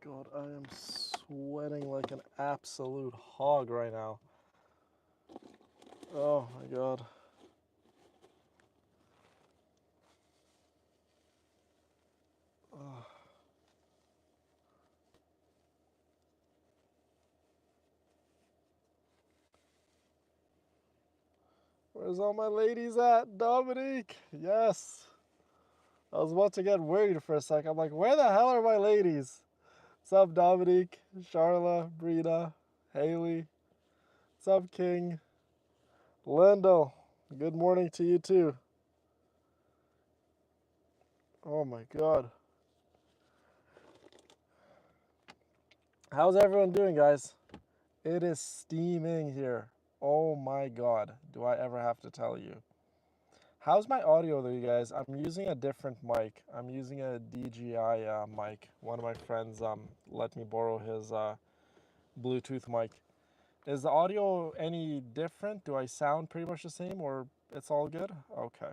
God, I am sweating like an absolute hog right now. Oh my God. Oh. Where's all my ladies at? Dominique! Yes! I was about to get worried for a sec. I'm like, where the hell are my ladies? What's up, Dominique? Charla, Brina, Haley. What's up, King? Lendl. Good morning to you too. Oh my God. How's everyone doing, guys? It is steaming here. Oh my God. Do I ever have to tell you? How's my audio though, you guys? I'm using a different mic. I'm using a DJI mic. One of my friends let me borrow his Bluetooth mic. Is the audio any different? Do I sound pretty much the same or it's all good? Okay.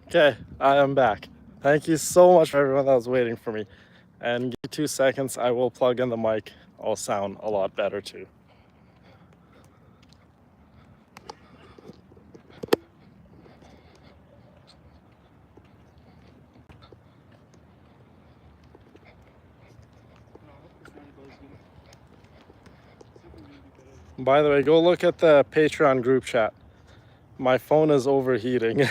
Okay, I am back. Thank you so much for everyone that was waiting for me. And give me 2 seconds, I will plug in the mic. I'll sound a lot better too. By the way, go look at the Patreon group chat. My phone is overheating.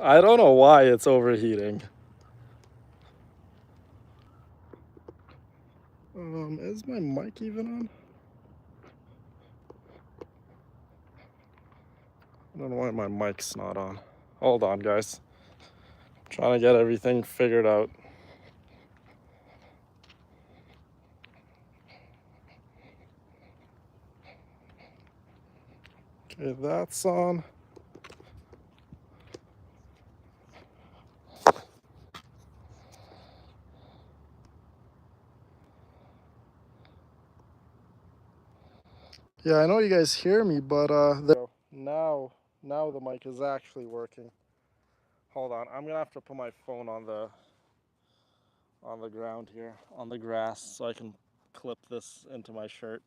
I don't know why it's overheating. Is my mic even on? I don't know why my mic's not on. Hold on, guys. I'm trying to get everything figured out. Okay, that's on. Yeah, I know you guys hear me, but now the mic is actually working. Hold on, I'm gonna have to put my phone on the ground here, on the grass, so I can clip this into my shirt.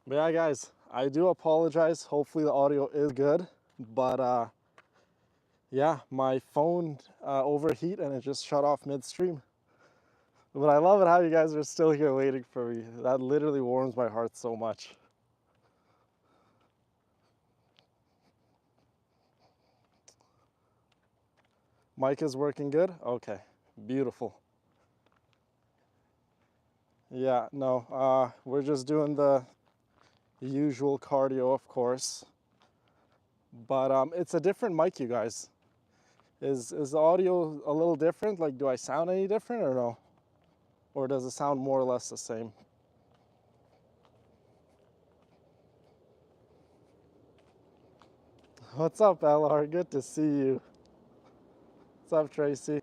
But yeah, guys, I do apologize. Hopefully the audio is good, but yeah, my phone overheat and it just shut off midstream. But I love it how you guys are still here waiting for me. That literally warms my heart so much. Mic is working good? Okay, beautiful. Yeah, no, we're just doing the usual cardio, of course. But it's a different mic, you guys. Is the audio a little different? Like, do I sound any different or no? Or does it sound more or less the same? What's up, LR? Good to see you. What's up, Tracy?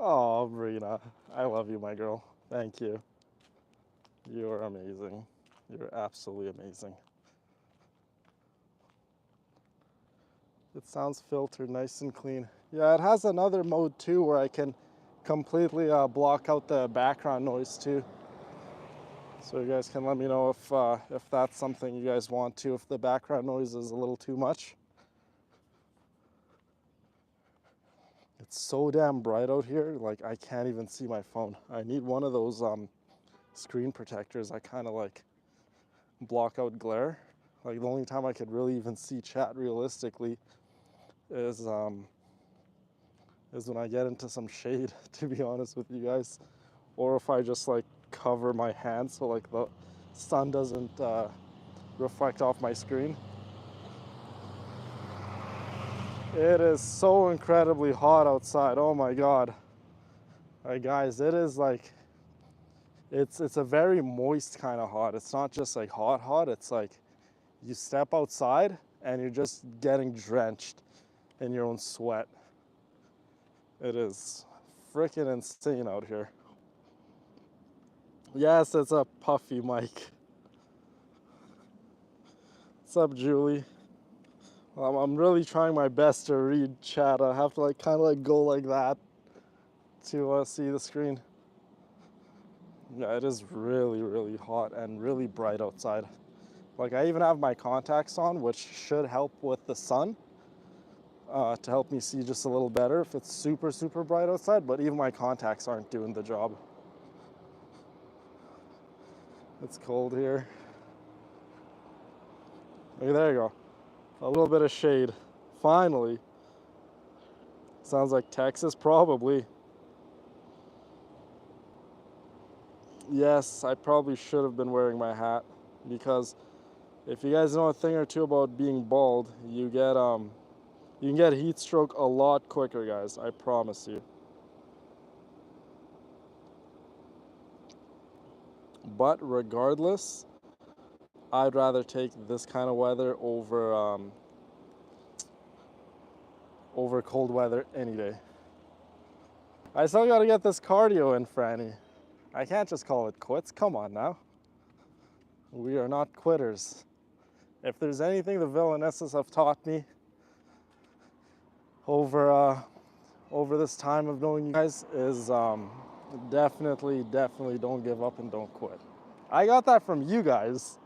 Oh, Brina. I love you, my girl. Thank you. You're amazing. You're absolutely amazing. It sounds filtered nice and clean. Yeah, it has another mode too where I can completely block out the background noise too. So you guys can let me know if that's something you guys want to, if the background noise is a little too much. It's so damn bright out here, like I can't even see my phone. I need one of those screen protectors that kind of like block out glare. Like the only time I could really even see chat realistically is when I get into some shade, to be honest with you guys. Or if I just like cover my hands so like the sun doesn't reflect off my screen. It is so incredibly hot outside. Oh my God. Guys, it is like, it's a very moist kind of hot. It's not just like hot. It's like you step outside and you're just getting drenched in your own sweat. It is freaking insane out here. Yes, it's a puffy mic. What's up, Julie? I'm really trying my best to read chat. I have to like kind of like go like that to see the screen. Yeah, it is really, really hot and really bright outside. Like I even have my contacts on, which should help with the sun to help me see just a little better if it's super, super bright outside. But even my contacts aren't doing the job. It's cold here. Okay, there you go. A little bit of shade. Finally. Sounds like Texas, probably. Yes, I probably should have been wearing my hat because if you guys know a thing or two about being bald, you can get heat stroke a lot quicker, guys. I promise you. But regardless, I'd rather take this kind of weather over cold weather any day. I still gotta get this cardio in, Franny. I can't just call it quits. Come on now. We are not quitters. If there's anything the villainesses have taught me over this time of knowing you guys is definitely don't give up and don't quit. I got that from you guys.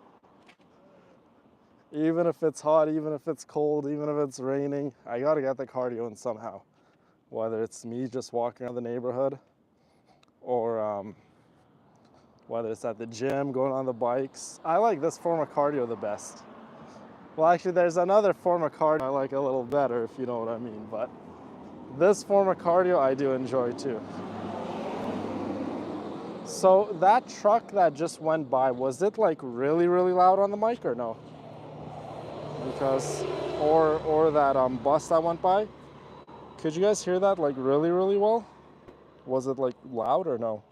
Even if it's hot, even if it's cold, even if it's raining, I gotta get the cardio in somehow. Whether it's me just walking around the neighborhood or whether it's at the gym, going on the bikes. I like this form of cardio the best. Well, actually, there's another form of cardio I like a little better, if you know what I mean, but this form of cardio I do enjoy too. So that truck that just went by, was it like really, really loud on the mic or no? Because, or that bus that went by, could you guys hear that like really, really well? Was it like loud or no?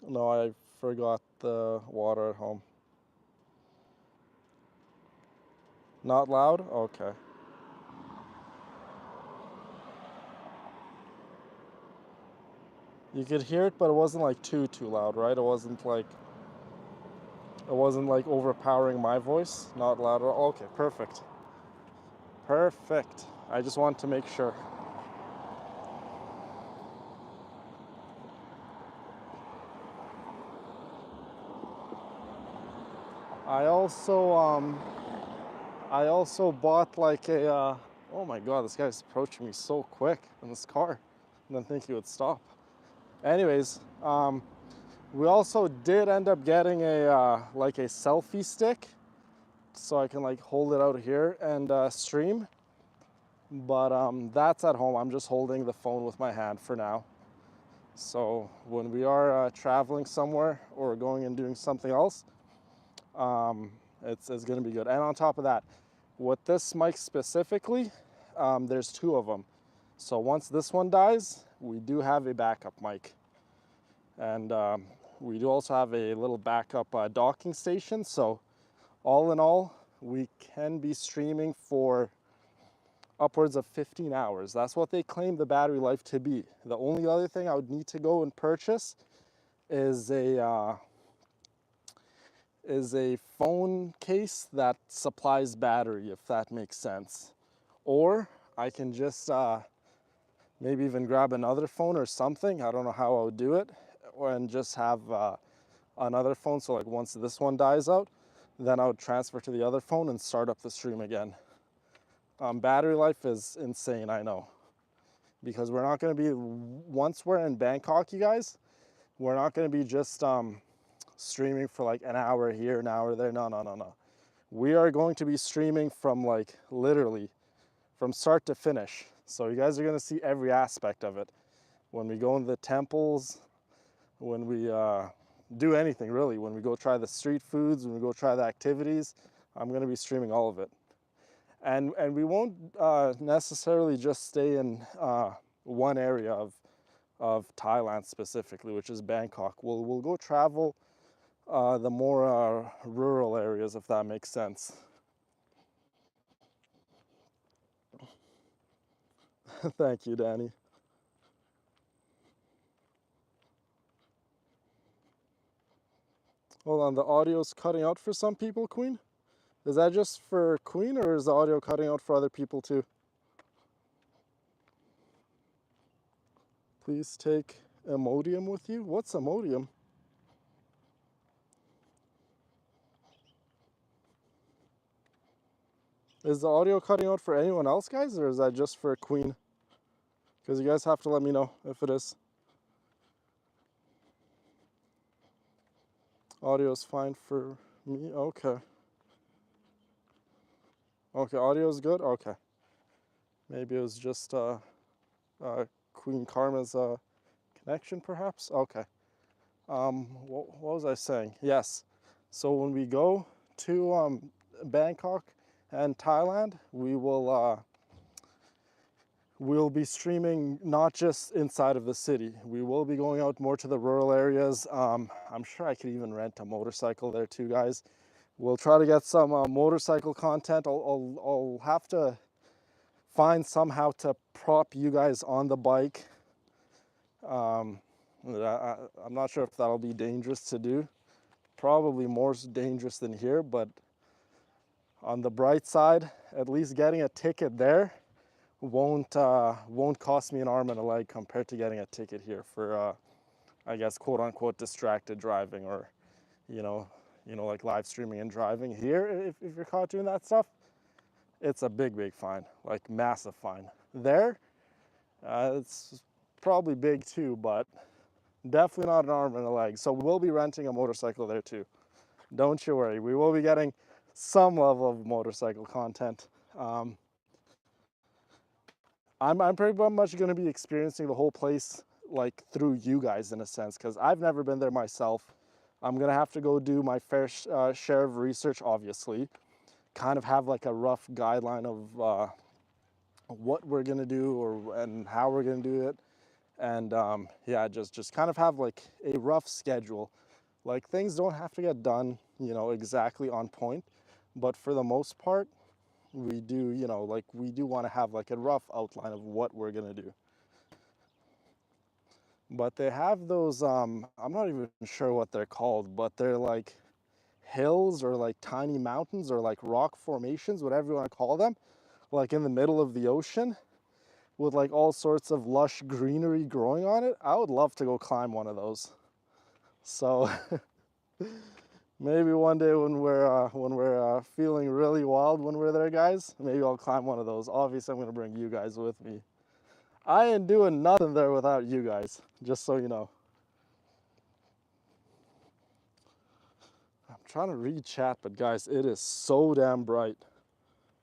No, I forgot the water at home. Not loud? Okay. You could hear it, but it wasn't like too loud, right? It wasn't like overpowering my voice. Not loud at all. Okay, perfect. Perfect. I just want to make sure. I also bought like a oh my god, this guy's approaching me so quick in this car. I didn't think he would stop. Anyways, we also did end up getting a like a selfie stick so I can like hold it out here and stream. But that's at home. I'm just holding the phone with my hand for now. So when we are traveling somewhere or going and doing something else, it's going to be good. And on top of that, with this mic specifically, there's two of them. So once this one dies, we do have a backup mic. And we do also have a little backup docking station. So all in all, we can be streaming for upwards of 15 hours. That's what they claim the battery life to be. The only other thing I would need to go and purchase is a phone case that supplies battery, if that makes sense. Or I can just maybe even grab another phone or something. I don't know how I would do it. And just have another phone. So like once this one dies out, then I would transfer to the other phone and start up the stream again. Battery life is insane, I know. Because we're not going to be, once we're in Bangkok, you guys, we're not going to be just streaming for like an hour here, an hour there. No. We are going to be streaming from like literally from start to finish. So you guys are going to see every aspect of it. When we go into the temples, when we do anything really, when we go try the street foods, when we go try the activities, I'm going to be streaming all of it. And we won't necessarily just stay in one area of Thailand specifically, which is Bangkok. We'll go travel the more rural areas, if that makes sense. Thank you, Danny. Hold on, the audio's cutting out for some people, Queen? Is that just for Queen, or is the audio cutting out for other people too? Please take Imodium with you. What's Imodium? Is the audio cutting out for anyone else, guys, or is that just for Queen? Because you guys have to let me know if it is. Audio is fine for me. Okay. Okay, audio is good. Okay. Maybe it was just Queen Karma's connection, perhaps. Okay. What was I saying? Yes. So when we go to Bangkok and Thailand, we'll be streaming not just inside of the city. We will be going out more to the rural areas. I'm sure I could even rent a motorcycle there too, guys. We'll try to get some motorcycle content. I'll have to find somehow to prop you guys on the bike. I'm not sure if that'll be dangerous to do. Probably more dangerous than here, but on the bright side, at least getting a ticket there won't cost me an arm and a leg compared to getting a ticket here for I guess quote unquote distracted driving, or you know like live streaming and driving. Here, if you're caught doing that stuff, it's a big fine, like massive fine. There, it's probably big too, but definitely not an arm and a leg. So we'll be renting a motorcycle there too. Don't you worry, we will be getting some level of motorcycle content. I'm pretty much going to be experiencing the whole place like through you guys in a sense, because I've never been there myself. I'm going to have to go do my fair share of research, obviously, kind of have like a rough guideline of what we're going to do and how we're going to do it. And yeah, just kind of have like a rough schedule. Like things don't have to get done, exactly on point, but for the most part, we do, like we do want to have like a rough outline of what we're gonna do. But they have those, I'm not even sure what they're called, but they're like hills or like tiny mountains or like rock formations, whatever you want to call them, like in the middle of the ocean with like all sorts of lush greenery growing on it. I would love to go climb one of those. So maybe one day when we're feeling really wild when we're there, guys, maybe I'll climb one of those. Obviously, I'm gonna bring you guys with me. I ain't doing nothing there without you guys, just so you know. I'm trying to read chat, but guys, it is so damn bright.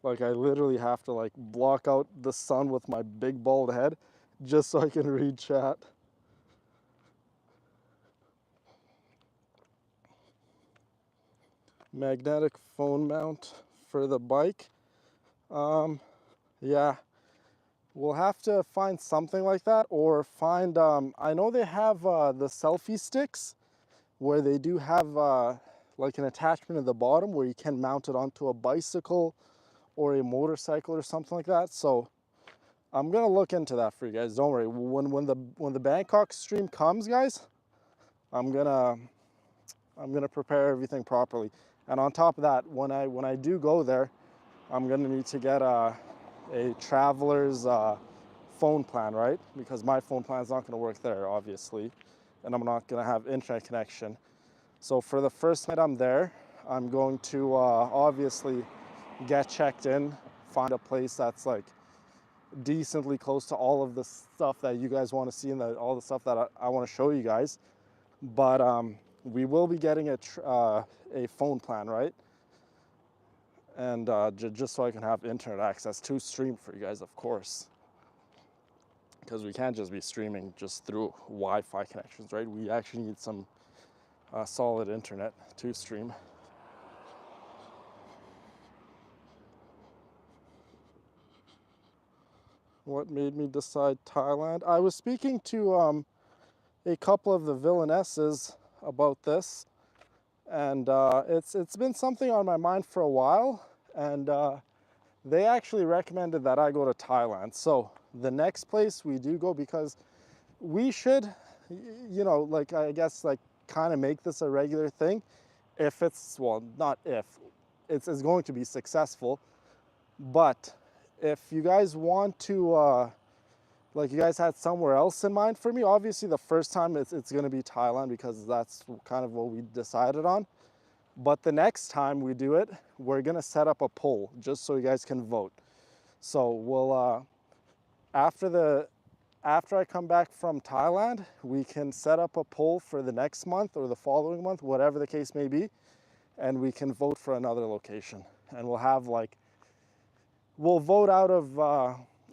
Like I literally have to like block out the sun with my big bald head just so I can read chat. Magnetic phone mount for the bike. Yeah, we'll have to find something like that, or find, I know they have the selfie sticks where they do have like an attachment at the bottom where you can mount it onto a bicycle or a motorcycle or something like that. So I'm gonna look into that for you guys. Don't worry. When the Bangkok stream comes, guys, I'm gonna prepare everything properly. And on top of that, when I do go there, I'm gonna need to get a traveler's phone plan, right? Because my phone plan is not gonna work there, obviously, and I'm not gonna have internet connection. So for the first night I'm there, I'm going to obviously get checked in, find a place that's like decently close to all of the stuff that you guys want to see and all the stuff that I want to show you guys. But we will be getting a phone plan, right? And just so I can have internet access to stream for you guys, of course. Because we can't just be streaming just through Wi-Fi connections, right? We actually need some solid internet to stream. What made me decide Thailand? I was speaking to a couple of the villainesses about this, and it's been something on my mind for a while, and they actually recommended that I go to Thailand. So the next place we do go, because we should, you know, like I guess like kind of make this a regular thing. If it's, well, not if, it's going to be successful. But if you guys want to, like you guys had somewhere else in mind for me, obviously the first time it's going to be Thailand because that's kind of what we decided on. But the next time we do it, we're going to set up a poll just so you guys can vote. So we'll, after I come back from Thailand, we can set up a poll for the next month or the following month, whatever the case may be, and we can vote for another location. And we'll have like, we'll vote out of,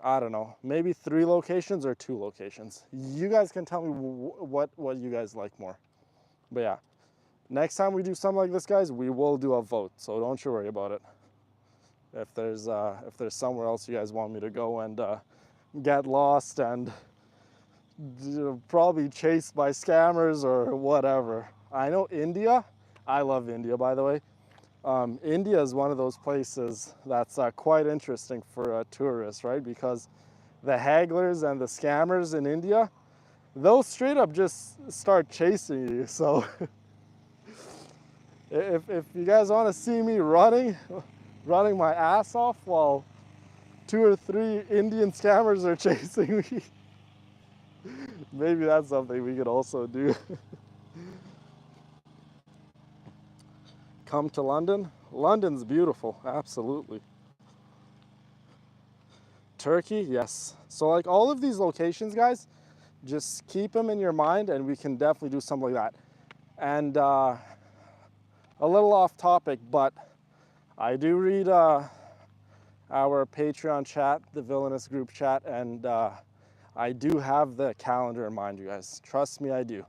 I don't know, maybe 3 locations or 2 locations. You guys can tell me what you guys like more. But yeah, next time we do something like this, guys, we will do a vote. So don't you worry about it. If there's somewhere else you guys want me to go and get lost and probably chased by scammers or whatever. I know India. I love India, by the way. India is one of those places that's quite interesting for tourists, right? Because the hagglers and the scammers in India, they'll straight up just start chasing you. So if you guys want to see me running my ass off while 2 or 3 Indian scammers are chasing me, maybe that's something we could also do. Come to London. London's beautiful, absolutely. Turkey, yes. So like all of these locations, guys, just keep them in your mind and we can definitely do something like that. And a little off topic, but I do read our Patreon chat, the Villainous group chat, and I do have the calendar in mind, you guys. Trust me, I do.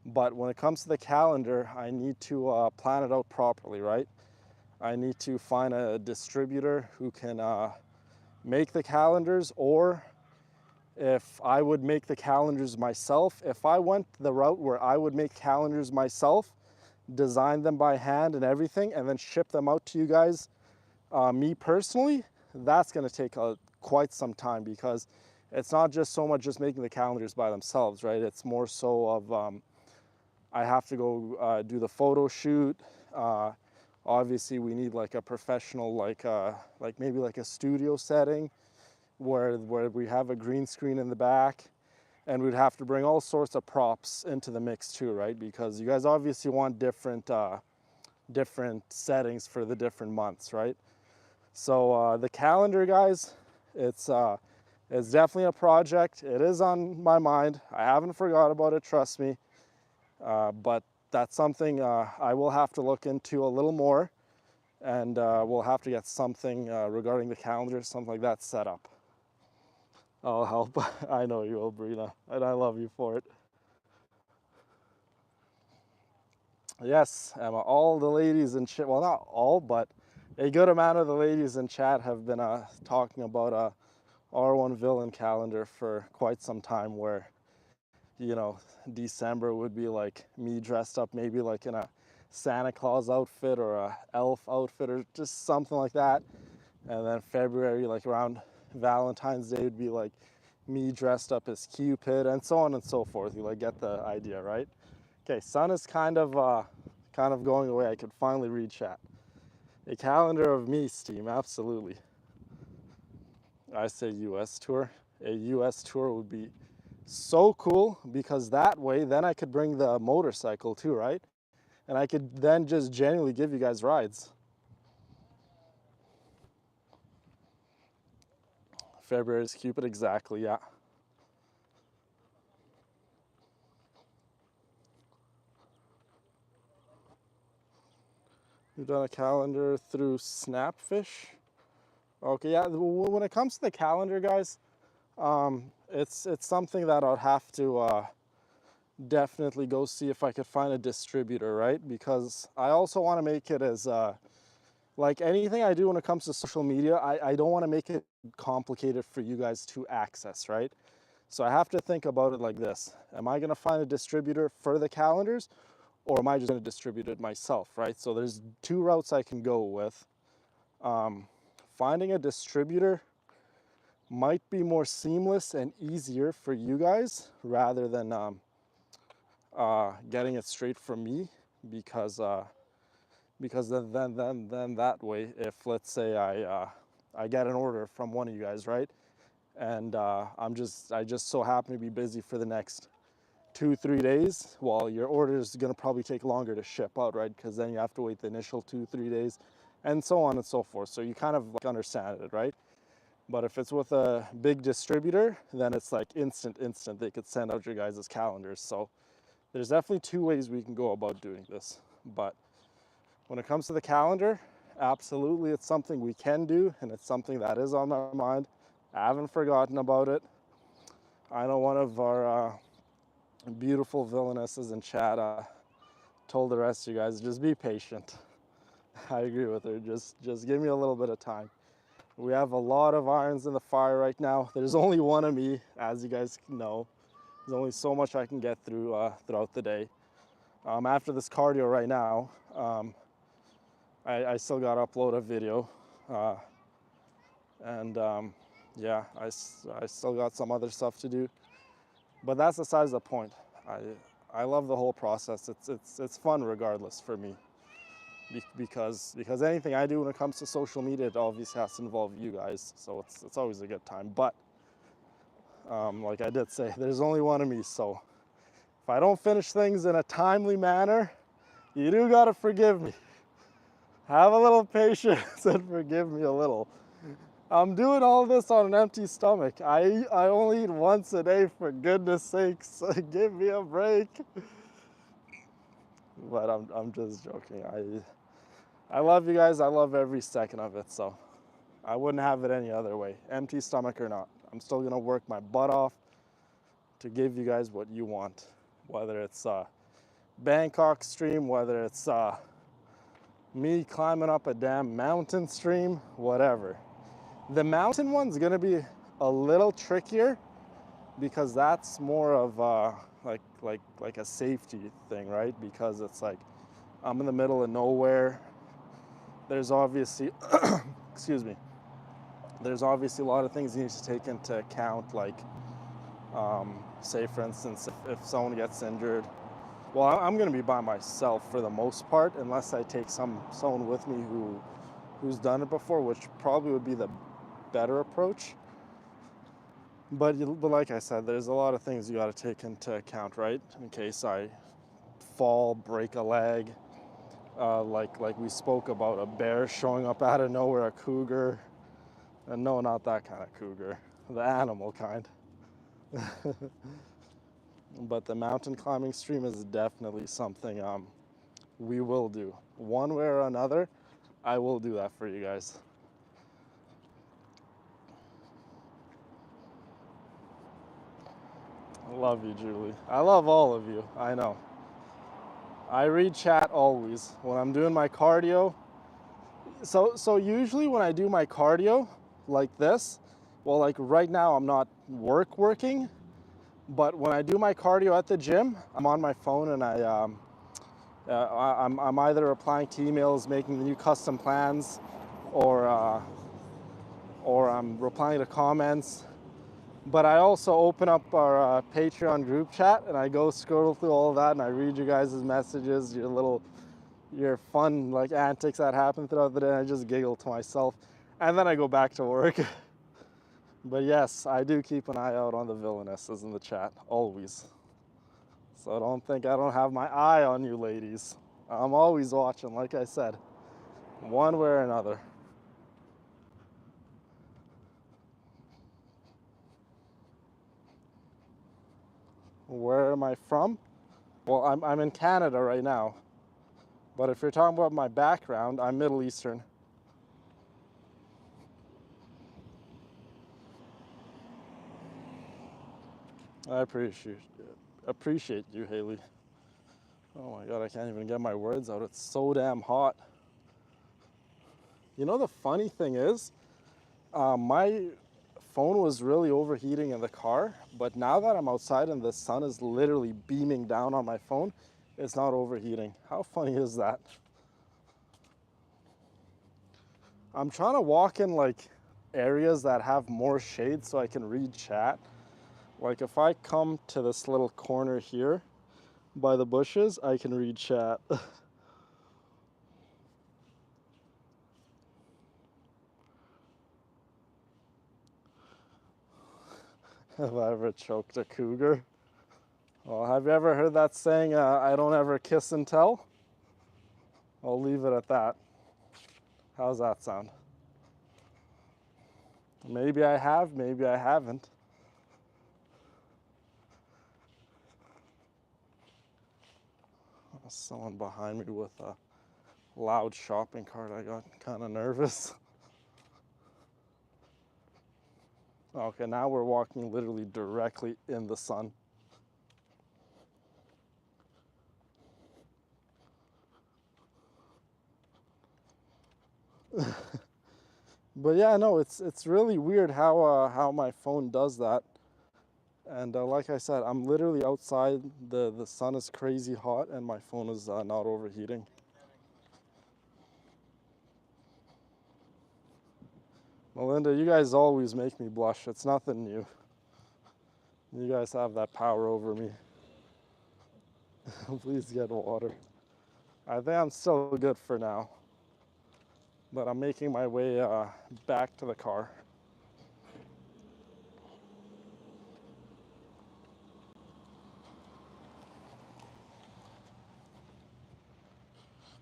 But when it comes to the calendar, I need to plan it out properly, right? I need to find a distributor who can make the calendars, or if I would make the calendars myself, if I went the route where I would make calendars myself, design them by hand and everything, and then ship them out to you guys, me personally, that's going to take quite some time, because it's not just so much just making the calendars by themselves, right? It's more so of I have to go do the photo shoot. Obviously, we need like a professional, like maybe like a studio setting where we have a green screen in the back, and we'd have to bring all sorts of props into the mix too, right? Because you guys obviously want different settings for the different months, right? So the calendar, guys, it's definitely a project. It is on my mind. I haven't forgot about it, trust me. But that's something I will have to look into a little more, and we'll have to get something regarding the calendar, something like that set up. I'll help. I know you will, Brina, and I love you for it. Yes, Emma, all the ladies in chat, well, not all, but a good amount of the ladies in chat have been talking about a R1 villain calendar for quite some time, where, you know, December would be like me dressed up maybe like in a Santa Claus outfit or a elf outfit or just something like that. And then February, like around Valentine's Day, would be like me dressed up as Cupid, and so on and so forth. You like get the idea, right? Okay, sun is kind of going away. I could finally read chat. A calendar of me, Steam, absolutely. I say US tour. A US tour would be so cool, because that way then I could bring the motorcycle too, right? And I could then just genuinely give you guys rides. February's Cupid, exactly, yeah. We've done a calendar through Snapfish. Okay, yeah, when it comes to the calendar, guys, it's something that I'd have to definitely go see if I could find a distributor, right? Because I also want to make it as like anything I do when it comes to social media, I don't want to make it complicated for you guys to access, right? So I have to think about it like this. Am I going to find a distributor for the calendars, or am I just going to distribute it myself, right? So there's 2 routes I can go with. finding a distributor might be more seamless and easier for you guys rather than getting it straight from me, because then that way, if let's say I get an order from one of you guys, right, and I just so happen to be busy for the next 2-3 days, well, your order is going to probably take longer to ship out, right, because then you have to wait the initial 2-3 days and so on and so forth. So you kind of like understand it, right? But if it's with a big distributor, then it's like instant. They could send out your guys' calendars. So there's definitely 2 ways we can go about doing this. But when it comes to the calendar, absolutely, it's something we can do, and it's something that is on my mind. I haven't forgotten about it. I know one of our beautiful villainesses in chat told the rest of you guys, just be patient. I agree with her. Just give me a little bit of time. We have a lot of irons in the fire right now. There's only one of me, as you guys know. There's only so much I can get through throughout the day. After this cardio right now, I still got to upload a video. Yeah, I still got some other stuff to do. But that's besides the point. I love the whole process. It's fun regardless for me. Because anything I do when it comes to social media, it obviously has to involve you guys. So it's always a good time. But like I did say, there's only one of me. So if I don't finish things in a timely manner, you do gotta forgive me. Have a little patience and forgive me a little. I'm doing all this on an empty stomach. I only eat once a day, for goodness sakes. Give me a break. But I'm just joking. I love you guys. I love every second of it. So I wouldn't have it any other way, empty stomach or not. I'm still gonna work my butt off to give you guys what you want, whether it's Bangkok stream, whether it's me climbing up a damn mountain stream, whatever. The mountain one's gonna be a little trickier because that's more of like a safety thing, right? Because it's like I'm in the middle of nowhere. There's obviously, excuse me, there's obviously a lot of things you need to take into account, like say for instance, if someone gets injured, well, I'm gonna be by myself for the most part, unless I take someone with me who's done it before, which probably would be the better approach. But like I said, there's a lot of things you got to take into account, right? In case I fall, break a leg, like we spoke about, a bear showing up out of nowhere, a cougar, and no, not that kind of cougar, the animal kind. But the mountain climbing stream is definitely something we will do. One way or another, I will do that for you guys. I love you, Julie. I love all of you, I know. I read chat always when I'm doing my cardio. So usually when I do my cardio like this, well, like right now I'm not working, but when I do my cardio at the gym, I'm on my phone and I'm either replying to emails, making the new custom plans, or I'm replying to comments. But I also open up our Patreon group chat and I go scroll through all of that and I read you guys' messages, your fun like antics that happen throughout the day, and I just giggle to myself. And then I go back to work. But yes, I do keep an eye out on the villainesses in the chat, always. So don't think I don't have my eye on you ladies. I'm always watching, like I said, one way or another. Where am I from? Well, I'm in Canada right now. But if you're talking about my background, I'm Middle Eastern. I appreciate you, Haley. Oh my God, I can't even get my words out. It's so damn hot. You know, the funny thing is, my phone was really overheating in the car, but now that I'm outside and the sun is literally beaming down on my phone, it's not overheating. How funny is that? I'm trying to walk in like areas that have more shade so I can read chat. Like if I come to this little corner here by the bushes, I can read chat. Have I ever choked a cougar? Well, have you ever heard that saying, I don't ever kiss and tell? I'll leave it at that. How's that sound? Maybe I have, maybe I haven't. Someone behind me with a loud shopping cart. I got kind of nervous. Okay, now we're walking literally directly in the sun. But yeah, no, it's really weird how my phone does that. And like I said, I'm literally outside. The sun is crazy hot, and my phone is not overheating. Melinda, you guys always make me blush. It's nothing new. You guys have that power over me. Please get water. I think I'm still good for now, but I'm making my way back to the car.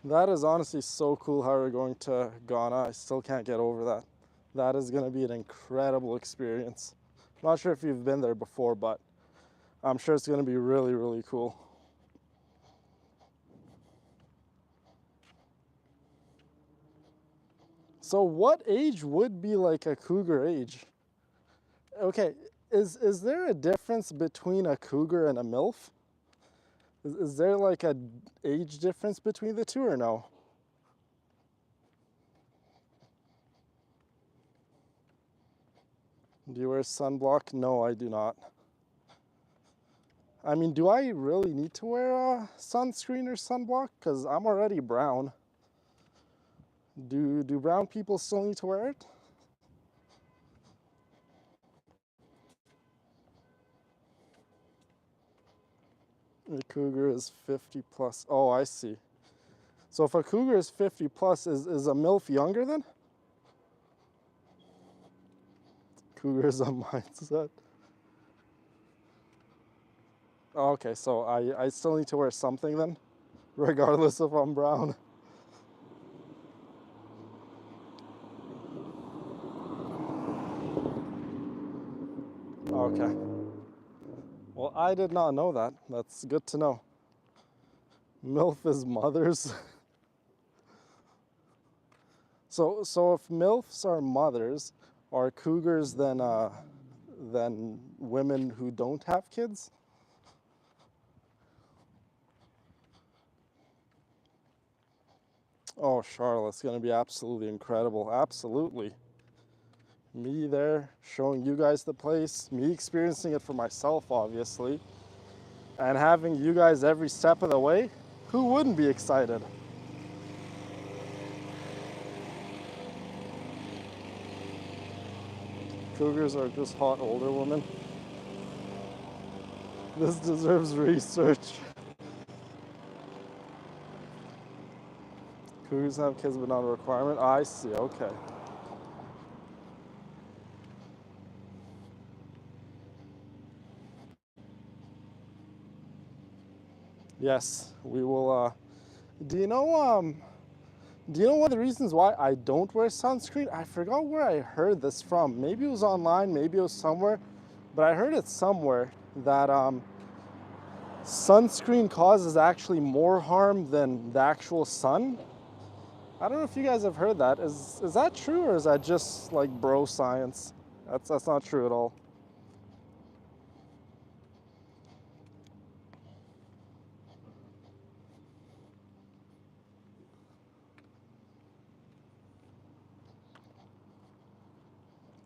That is honestly so cool how we're going to Ghana. I still can't get over that. That is going to be an incredible experience. Not sure if you've been there before, but I'm sure it's going to be really, really cool. So what age would be like a cougar age? Okay, is there a difference between a cougar and a MILF? Is there like a age difference between the two or no? Do you wear sunblock? No, I do not. I mean, do I really need to wear a sunscreen or sunblock? Because I'm already brown. Do brown people still need to wear it? A cougar is 50 plus. Oh, I see. So if a cougar is 50 plus, is a MILF younger then? Cougar is a mindset. Oh, okay, so I still need to wear something then, regardless if I'm brown. Okay. Well, I did not know that. That's good to know. MILF is mothers. So if MILFs are mothers, are cougars then women who don't have kids? Oh, Charlotte's gonna be absolutely incredible. Absolutely. Me there showing you guys the place, me experiencing it for myself, obviously, and having you guys every step of the way. Who wouldn't be excited? Cougars are just hot older women. This deserves research. Cougars have kids but not a requirement. I see, okay. Yes, we will. Do you know one of the reasons why I don't wear sunscreen? I forgot where I heard this from. Maybe it was online, maybe it was somewhere, but I heard it somewhere that sunscreen causes actually more harm than the actual sun. I don't know if you guys have heard that. Is that true or is that just like bro science? That's not true at all.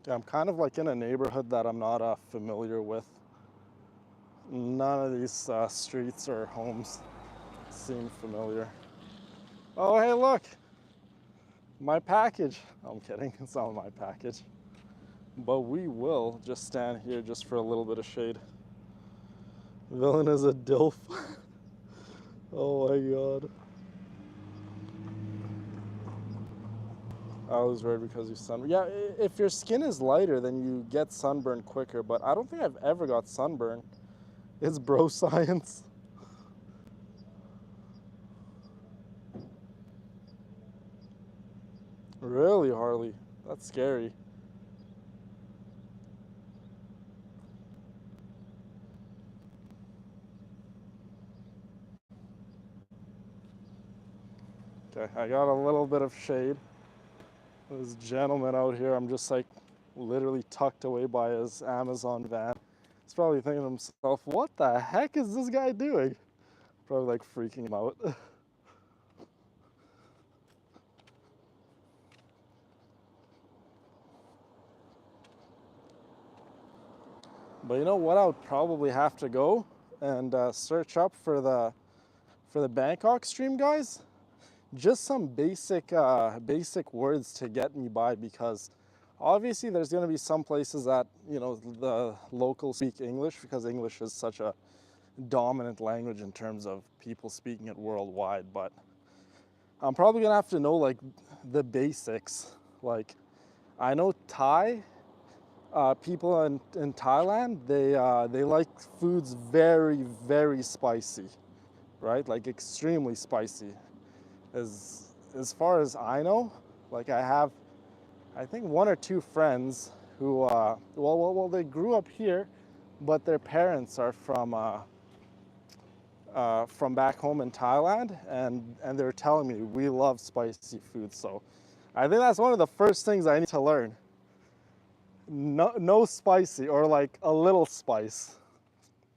Yeah, I'm kind of like in a neighborhood that I'm not familiar with. None of these streets or homes seem familiar. Oh, hey, look. My package. I'm kidding, it's not my package. But we will just stand here just for a little bit of shade. Villain is a DILF. Oh my god. I was worried because you sun. Yeah, if your skin is lighter, then you get sunburn quicker. But I don't think I've ever got sunburn. It's bro science. Really, Harley? That's scary. Okay, I got a little bit of shade. This gentleman out here, I'm just like literally tucked away by his Amazon van. He's probably thinking to himself, what the heck is this guy doing? Probably like freaking him out. But you know what? I would probably have to go and search up for the Bangkok stream, guys. Just some basic words to get me by, because obviously there's going to be some places that, you know, the locals speak English, because English is such a dominant language in terms of people speaking it worldwide. But I'm probably going to have to know like the basics. Like, I know Thai people in Thailand, they like foods very spicy, right? Like extremely spicy. As far as I know, like I think one or two friends who well they grew up here, but their parents are from back home in Thailand, and they're telling me we love spicy food. So I think that's one of the first things I need to learn. No spicy, or like a little spice.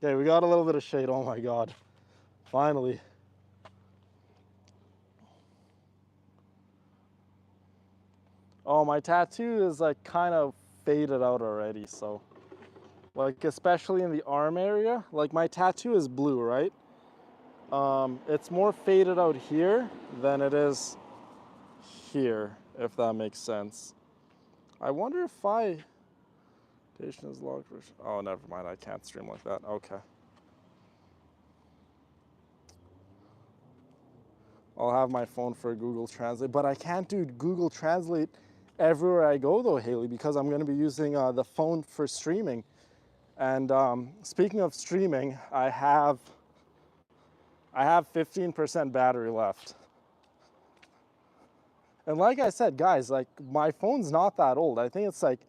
Okay, we got a little bit of shade. Oh my god. Finally. Oh, my tattoo is like kind of faded out already, so like especially in the arm area. Like my tattoo is blue, right? It's more faded out here than it is here, if that makes sense. I wonder if station is locked. Oh, never mind. I can't stream like that. Okay. I'll have my phone for Google Translate, but I can't do Google Translate everywhere I go though, Haley, because I'm going to be using the phone for streaming. And speaking of streaming, I have 15% battery left. And like I said, guys, like my phone's not that old. I think it's like,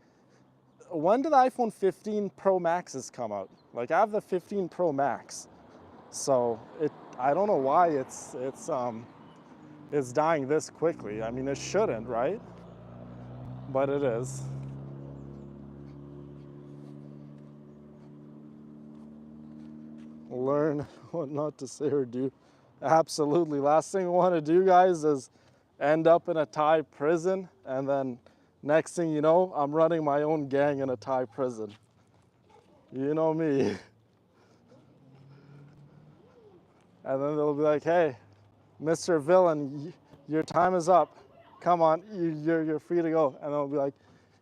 when did the iPhone 15 Pro Maxes come out? Like I have the 15 Pro Max. So I don't know why it's dying this quickly. I mean, it shouldn't, right? But it is. Learn what not to say or do. Absolutely. Last thing I want to do, guys, is end up in a Thai prison, and then next thing you know, I'm running my own gang in a Thai prison. You know me. And then they'll be like, hey, Mr. Villain, your time is up. Come on, you're free to go. And they'll be like,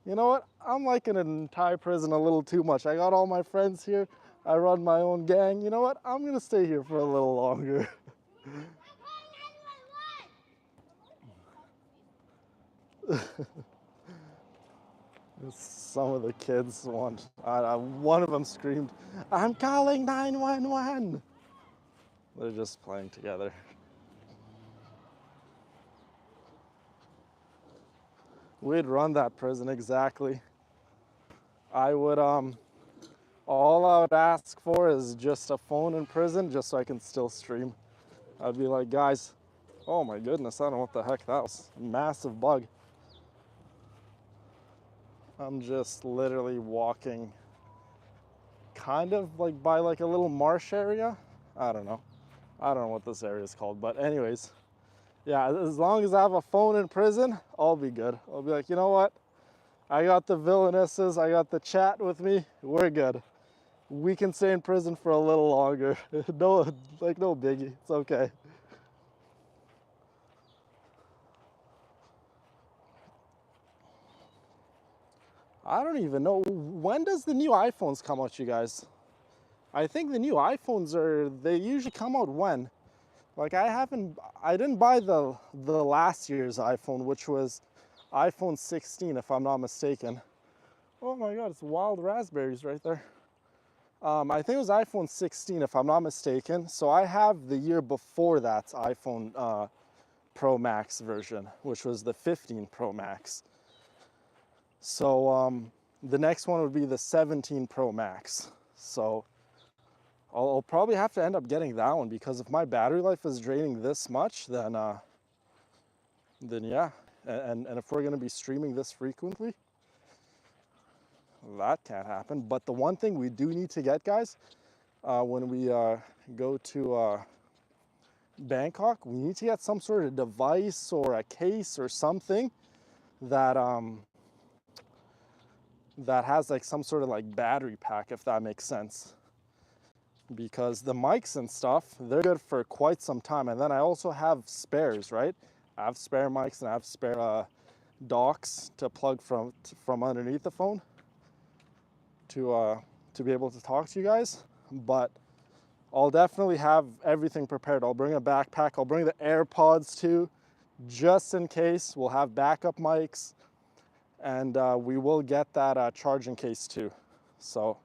you know what? I'm liking it in Thai prison a little too much. I got all my friends here. I run my own gang. You know what? I'm going to stay here for a little longer. Some of the kids want, one of them screamed, I'm calling 911. They're just playing together. We'd run that prison exactly. I would, all I would ask for is just a phone in prison, just so I can still stream. I'd be like, guys, oh my goodness, I don't know what the heck that was. A massive bug. I'm just literally walking kind of like by like a little marsh area. I don't know what this area is called, but anyways, yeah, as long as I have a phone in prison, I'll be good. I'll be like, you know what? I got the villainesses, I got the chat with me, we're good. We can stay in prison for a little longer. No biggie, it's okay. I don't even know. When does the new iPhones come out, you guys? I think the new iPhones they usually come out when? Like I didn't buy the last year's iPhone, which was iPhone 16, if I'm not mistaken. Oh my God, it's wild raspberries right there. I think it was iPhone 16, if I'm not mistaken. So I have the year before that's iPhone Pro Max version, which was the 15 Pro Max. So the next one would be the 17 Pro Max. So I'll probably have to end up getting that one, because if my battery life is draining this much, then yeah. And if we're gonna be streaming this frequently, that can't happen. But the one thing we do need to get, guys, when we go to Bangkok, we need to get some sort of device or a case or something that that has like some sort of like battery pack, if that makes sense. Because the mics and stuff, they're good for quite some time. And then I also have spares, right? I have spare mics and I have spare docks to plug from underneath the phone to be able to talk to you guys. But I'll definitely have everything prepared. I'll bring a backpack. I'll bring the AirPods too, just in case. We'll have backup mics, and we will get that charging case too. So,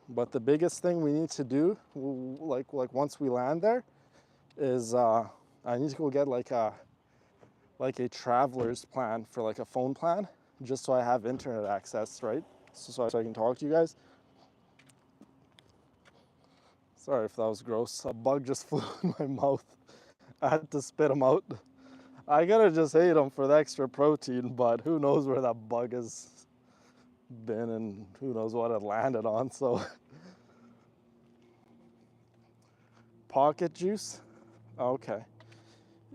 but the biggest thing we need to do, like once we land there, is I need to go get like a traveler's plan for like a phone plan, just so I have internet access, right? So I can talk to you guys. Sorry if that was gross. A bug just flew in my mouth. I had to spit them out. I gotta just hate them for the extra protein, but who knows where that bug has been and who knows what it landed on, so. Pocket juice? Okay.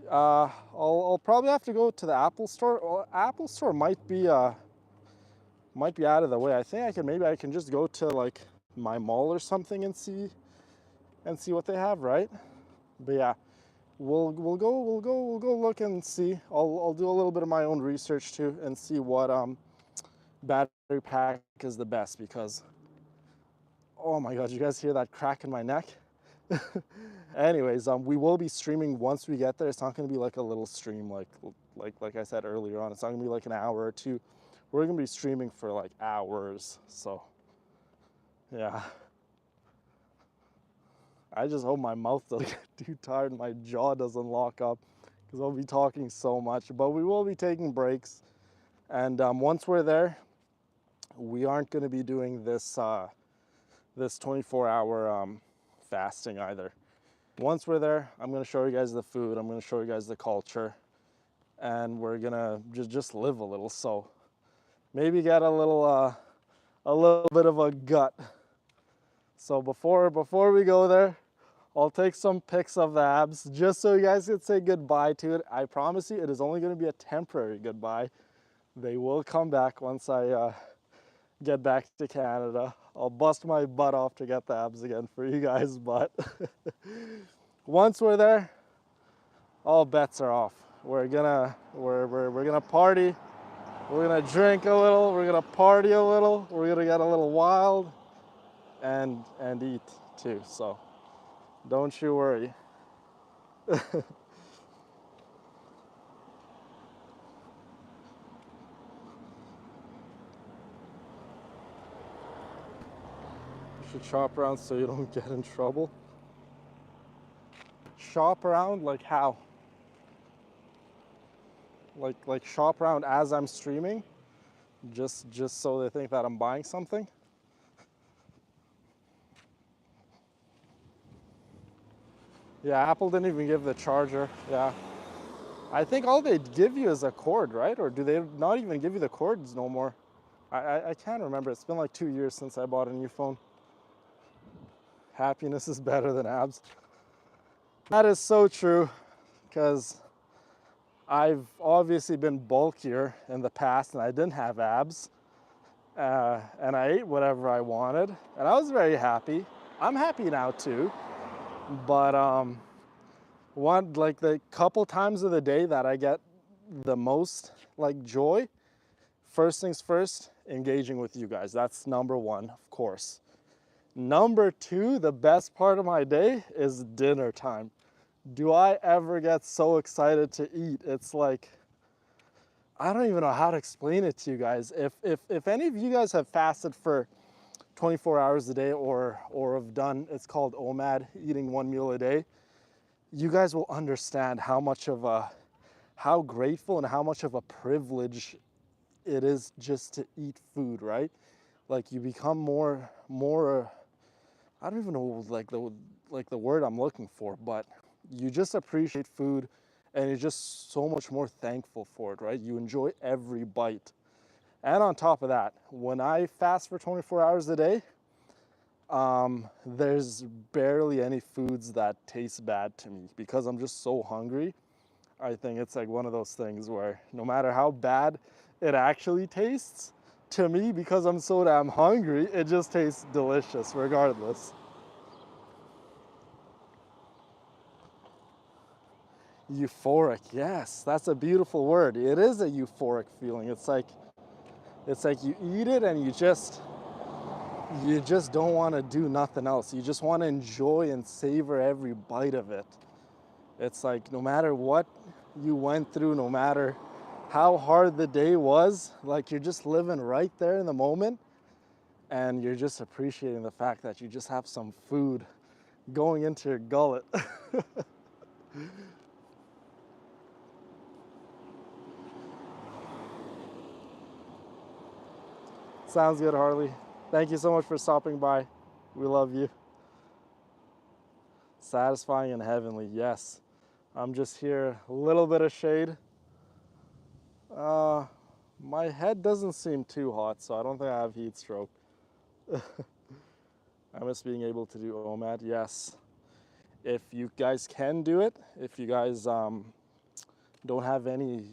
I'll probably have to go to the Apple store. Well, Apple store might be out of the way. I think maybe I can just go to like my mall or something and see what they have, right? But yeah, we'll go look and see. I'll do a little bit of my own research too and see what battery pack is the best, because oh my God, you guys hear that crack in my neck? Anyways, we will be streaming once we get there. It's not going to be like a little stream like I said earlier on. It's not going to be like an hour or two. We're going to be streaming for like hours. So yeah, I just hope my mouth doesn't get too tired and my jaw doesn't lock up, because I'll be talking so much. But we will be taking breaks, and once we're there, we aren't going to be doing this 24-hour fasting either. Once we're there, I'm going to show you guys the food, I'm going to show you guys the culture, and we're going to just live a little. So maybe get a little bit of a gut. So before we go there, I'll take some pics of the abs just so you guys can say goodbye to it. I promise you, it is only going to be a temporary goodbye. They will come back once I get back to Canada. I'll bust my butt off to get the abs again for you guys, but once we're there, all bets are off. We're gonna party, we're gonna drink a little, we're gonna party a little, we're gonna get a little wild, and eat too. So don't you worry. You should shop around so you don't get in trouble. Shop around like how? Like shop around as I'm streaming, just so they think that I'm buying something. Yeah, Apple didn't even give the charger. Yeah, I think all they give you is a cord, right? Or do they not even give you the cords no more? I can't remember. It's been like 2 years since I bought a new phone. Happiness is better than abs. That is so true, because I've obviously been bulkier in the past and I didn't have abs. And I ate whatever I wanted and I was very happy. I'm happy now too. But like the couple times of the day that I get the most like joy first things first, engaging with you guys. That's number one, of course. Number two, the best part of my day is dinner time. Do I ever get so excited to eat? It's like, I don't even know how to explain it to you guys. If any of you guys have fasted for 24 hours a day or have done, it's called OMAD, eating one meal a day, you guys will understand how grateful and how much of a privilege it is just to eat food, right? Like you become more, I don't even know like the word I'm looking for, but you just appreciate food and you're just so much more thankful for it, right? You enjoy every bite. And on top of that, when I fast for 24 hours a day, there's barely any foods that taste bad to me because I'm just so hungry. I think it's like one of those things where no matter how bad it actually tastes, to me, because I'm so damn hungry, it just tastes delicious regardless. Euphoric, yes, that's a beautiful word. It is a euphoric feeling. It's like you eat it and you just don't want to do nothing else. You just want to enjoy and savor every bite of it. It's like no matter what you went through, no matter how hard the day was, like you're just living right there in the moment and you're just appreciating the fact that you just have some food going into your gullet. Sounds good, Harley. Thank you so much for stopping by. We love you. Satisfying and heavenly, yes. I'm just here, a little bit of shade. My head doesn't seem too hot, so I don't think I have heat stroke. I miss being able to do OMAD, yes. If you guys can do it, if you guys don't have any,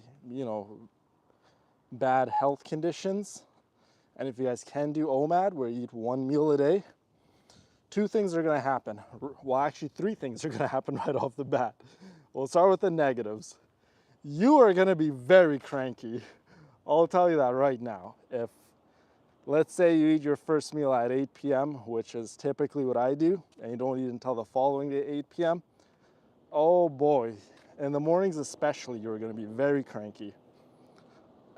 bad health conditions, and if you guys can do OMAD, where you eat one meal a day, two things are gonna happen. Well, actually, three things are gonna happen right off the bat. We'll start with the negatives. You are gonna be very cranky. I'll tell you that right now. If, let's say you eat your first meal at 8 p.m., which is typically what I do, and you don't eat until the following day, 8 p.m., oh boy, in the mornings especially, you're gonna be very cranky.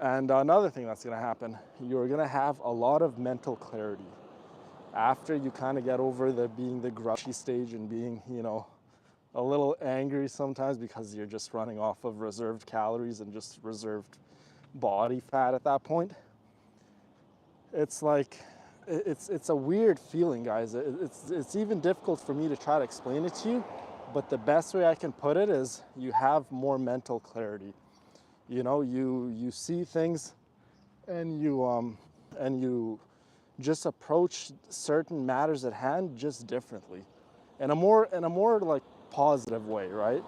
And another thing that's gonna happen, you're gonna have a lot of mental clarity. After you kind of get over being the grouchy stage and being, a little angry sometimes because you're just running off of reserved calories and just reserved body fat at that point. It's like, it's a weird feeling, guys. It's even difficult for me to try to explain it to you, but the best way I can put it is you have more mental clarity. You see things and you just approach certain matters at hand just differently, in a more like positive way, right?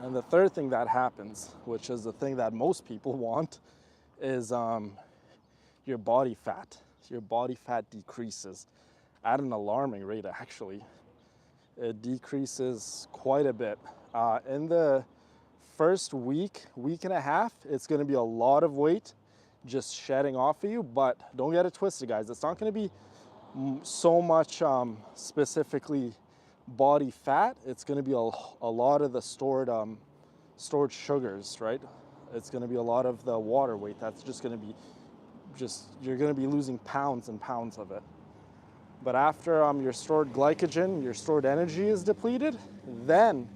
And the third thing that happens, which is the thing that most people want, is your body fat. Your body fat decreases at an alarming rate, actually. It decreases quite a bit. In the first week and a half, it's gonna be a lot of weight just shedding off of you, but don't get it twisted, guys. It's not gonna be so much specifically body fat. It's gonna be a lot of the stored sugars, right? It's gonna be a lot of the water weight. That's just gonna be, you're gonna be losing pounds and pounds of it. But after your stored glycogen, your stored energy is depleted, then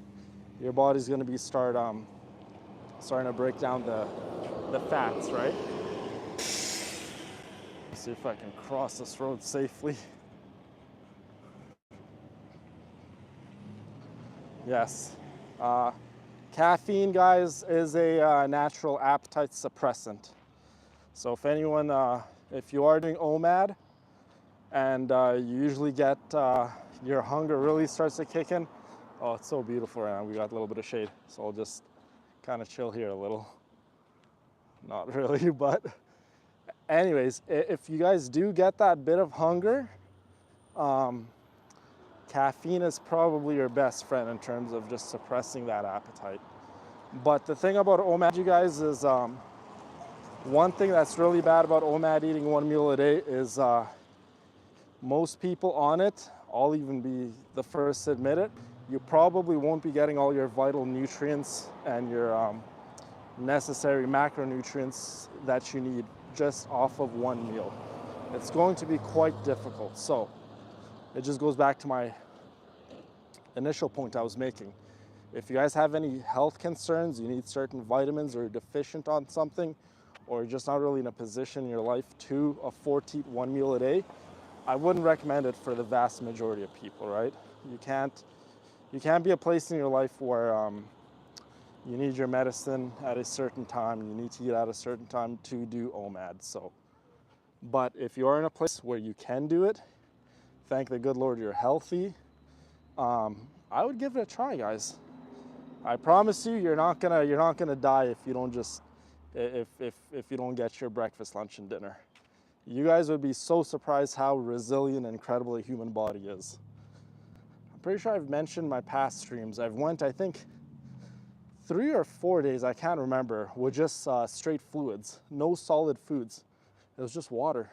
your body's gonna be starting to break down the fats, right? Let's see if I can cross this road safely. Yes. Caffeine, guys, is a natural appetite suppressant. So if anyone, if you are doing OMAD and you usually get your hunger really starts to kick in, oh, it's so beautiful right now. We got a little bit of shade, so I'll just kind of chill here a little. Not really, but anyways, if you guys do get that bit of hunger, caffeine is probably your best friend in terms of just suppressing that appetite. But the thing about OMAD, you guys, is One thing that's really bad about OMAD eating one meal a day is most people on it, I'll even be the first to admit it, you probably won't be getting all your vital nutrients and your necessary macronutrients that you need just off of one meal. It's going to be quite difficult. So it just goes back to my initial point I was making. If you guys have any health concerns, you need certain vitamins, or you're deficient on something, or you're just not really in a position in your life to afford to eat one meal a day, I wouldn't recommend it for the vast majority of people, right? You can't be a place in your life where you need your medicine at a certain time, you need to eat at a certain time to do OMAD. So, but if you are in a place where you can do it, thank the good Lord you're healthy. I would give it a try, guys. I promise you, you're not gonna die if you don't just if you don't get your breakfast, lunch, and dinner. You guys would be so surprised how resilient and incredible a human body is. I'm pretty sure I've mentioned my past streams. I've went, I think, 3 or 4 days, I can't remember, with just straight fluids, no solid foods. It was just water,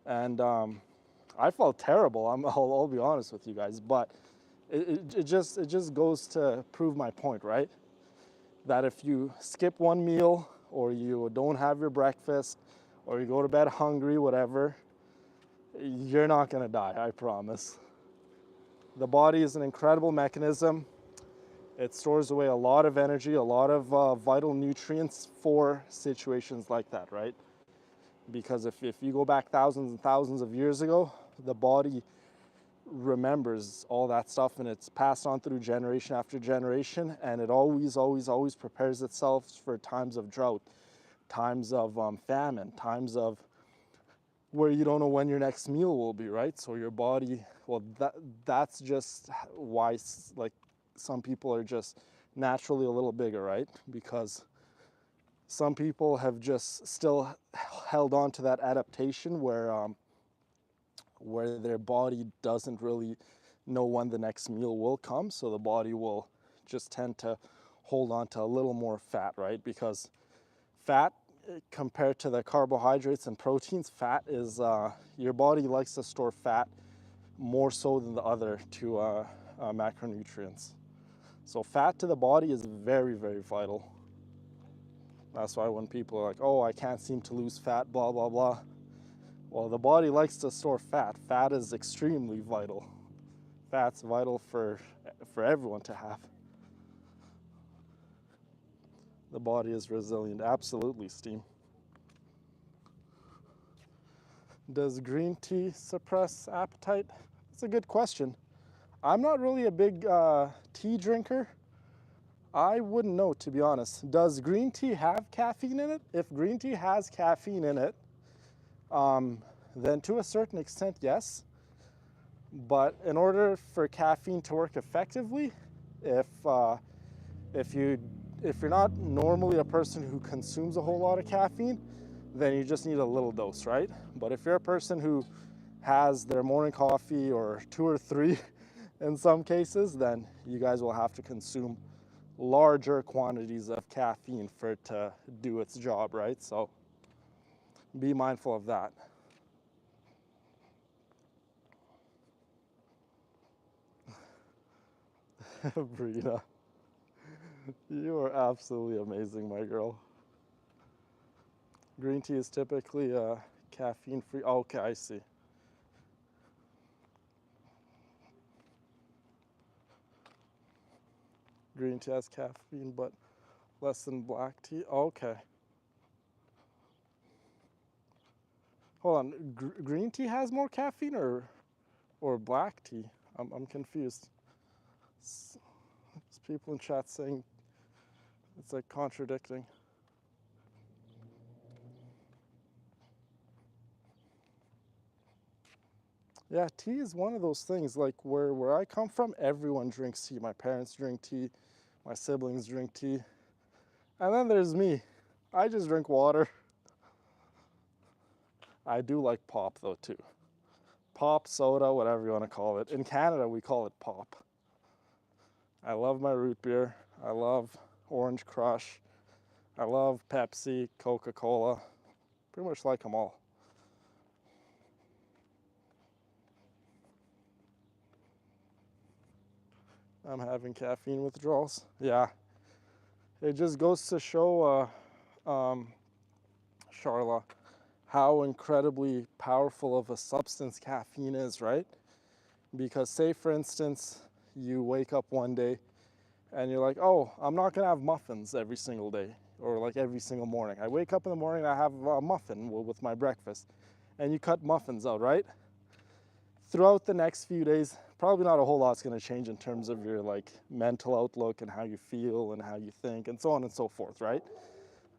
and I felt terrible. I'll be honest with you guys, but it just goes to prove my point, right? That if you skip one meal, or you don't have your breakfast, or you go to bed hungry, whatever, you're not gonna die, I promise. The body is an incredible mechanism. It stores away a lot of energy, a lot of vital nutrients for situations like that, right? Because if you go back thousands and thousands of years ago, the body remembers all that stuff, and it's passed on through generation after generation, and it always prepares itself for times of drought, times of famine, times of where you don't know when your next meal will be, right? So your body, well, that's just why, like, some people are just naturally a little bigger, right? Because some people have just still held on to that adaptation where their body doesn't really know when the next meal will come, so the body will just tend to hold on to a little more fat, right? Because fat, compared to the carbohydrates and proteins, fat is, your body likes to store fat more so than the other two macronutrients. So fat to the body is very, very vital. That's why when people are like, oh, I can't seem to lose fat, blah, blah, blah. Well, the body likes to store fat. Fat is extremely vital. Fat's vital for everyone to have. The body is resilient, absolutely, Steam. Does green tea suppress appetite? That's a good question. I'm not really a big tea drinker. I wouldn't know, to be honest. Does green tea have caffeine in it? If green tea has caffeine in it, then to a certain extent, yes. But in order for caffeine to work effectively, if you're not normally a person who consumes a whole lot of caffeine, then you just need a little dose, right? But if you're a person who has their morning coffee, or 2 or 3 in some cases, then you guys will have to consume larger quantities of caffeine for it to do its job, right? So be mindful of that. Brina, you are absolutely amazing, my girl. Green tea is typically caffeine-free. Oh, okay, I see. Green tea has caffeine, but less than black tea. Okay. Hold on. Green tea has more caffeine, or black tea? I'm confused. There's people in chat saying it's like contradicting. Yeah, tea is one of those things, like where I come from, everyone drinks tea. My parents drink tea, my siblings drink tea. And then there's me. I just drink water. I do like pop though too. Pop, soda, whatever you want to call it. In Canada, we call it pop. I love my root beer. I love Orange Crush. I love Pepsi, Coca-Cola, pretty much like them all. I'm having caffeine withdrawals. Yeah, it just goes to show, Charla, how incredibly powerful of a substance caffeine is, right? Because say for instance, you wake up one day and you're like, oh, I'm not gonna have muffins every single day or like every single morning. I wake up in the morning and I have a muffin with my breakfast, and you cut muffins out, right? Throughout the next few days, probably not a whole lot's gonna change in terms of your like mental outlook and how you feel and how you think and so on and so forth, right?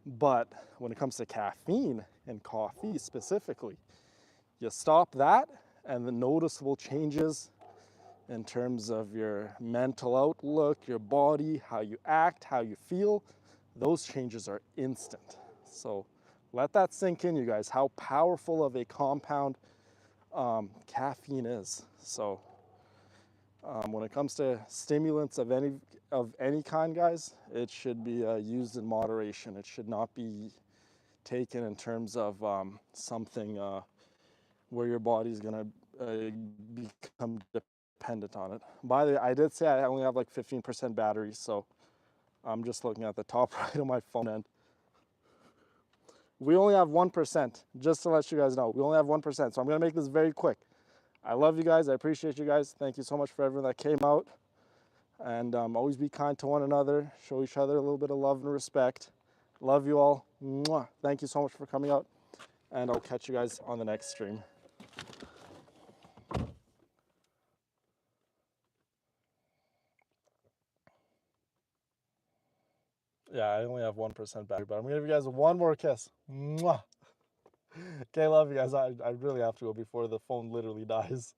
But when it comes to caffeine and coffee specifically, you stop that and the noticeable changes in terms of your mental outlook, your body, how you act, how you feel, those changes are instant. So let that sink in, you guys, how powerful of a compound caffeine is. So when it comes to stimulants of any kind, guys, it should be used in moderation. It should not be taken in terms of something where your body's gonna become dependent on it. By the way, I did say I only have like 15% battery, so I'm just looking at the top right of my phone, and we only have 1%, just to let you guys know. We only have 1%, so I'm gonna make this very quick. I love you guys, I appreciate you guys. Thank you so much for everyone that came out. And always be kind to one another, show each other a little bit of love and respect. Love you all. Mwah. Thank you so much for coming out, and I'll catch you guys on the next stream. Yeah, I only have 1% battery, but I'm gonna give you guys one more kiss. Mwah. Okay, love you guys. I really have to go before the phone literally dies.